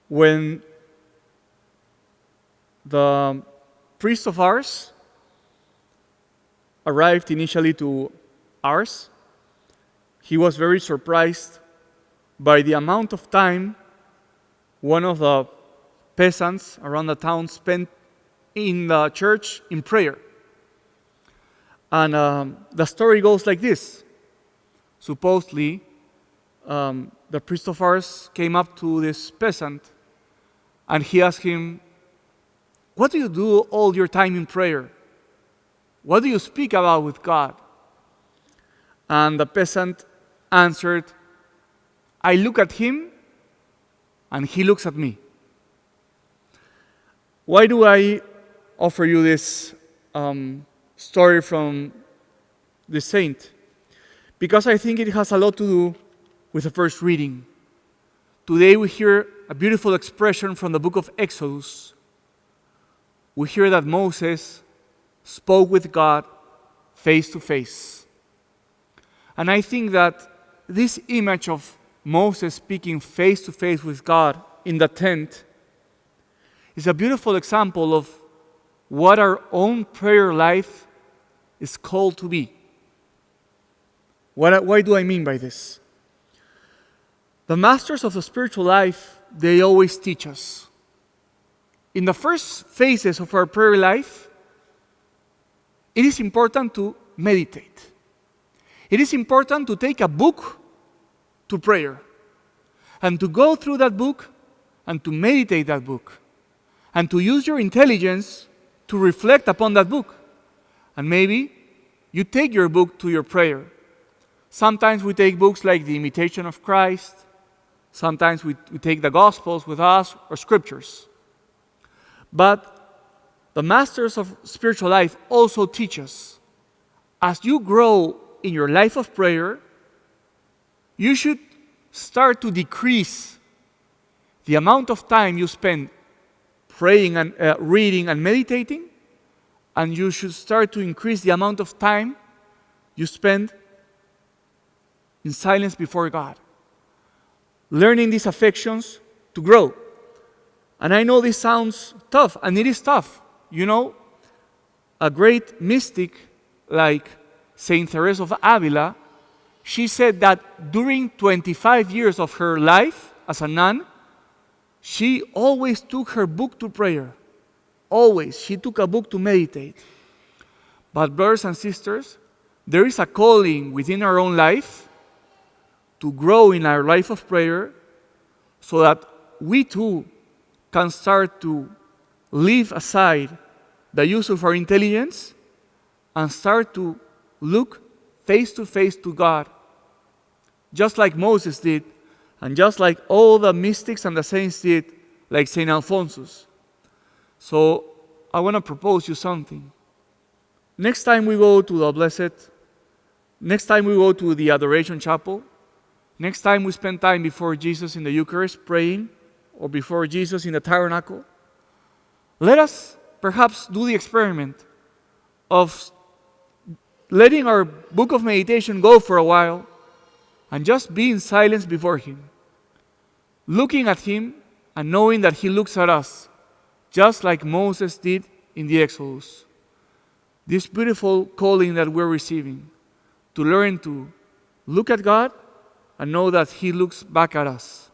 When the priest of Ars arrived initially to Ars, he was very surprised by the amount of time one of the peasants around the town spent in the church in prayer. And the story goes like this. Supposedly, the priest of Ars came up to this peasant and he asked him, "What do you do all your time in prayer? What do you speak about with God?" And the peasant answered, "I look at him and he looks at me." Why do I offer you this story from the saint? Because I think it has a lot to do with the first reading. Today we hear a beautiful expression from the book of Exodus. We hear that Moses spoke with God face to face. And I think that this image of Moses speaking face to face with God in the tent is a beautiful example of what our own prayer life is called to be. Why do I mean by this? The masters of the spiritual life, they always teach us. In the first phases of our prayer life, it is important to meditate. It is important to take a book to prayer and to go through that book and to meditate that book and to use your intelligence to reflect upon that book. And maybe you take your book to your prayer. Sometimes we take books like The Imitation of Christ. Sometimes we take the Gospels with us or scriptures. But the masters of spiritual life also teach us, as you grow in your life of prayer, you should start to decrease the amount of time you spend praying and reading and meditating, and you should start to increase the amount of time you spend in silence before God, learning these affections to grow. And I know this sounds tough, and it is tough. You know, a great mystic like Saint Teresa of Avila, she said that during 25 years of her life as a nun, she always took her book to prayer. Always. She took a book to meditate. But brothers and sisters, there is a calling within our own life to grow in our life of prayer so that we too can start to leave aside the use of our intelligence and start to look face to God, just like Moses did, and just like all the mystics and the saints did, like St. Alphonsus. So I want to propose you something. Next time we go to the Blessed, next time we go to the Adoration Chapel, next time we spend time before Jesus in the Eucharist praying, or before Jesus in the Tabernacle, let us perhaps do the experiment of letting our book of meditation go for a while and just be in silence before Him, looking at Him and knowing that He looks at us, just like Moses did in the Exodus. This beautiful calling that we're receiving, to learn to look at God and know that He looks back at us.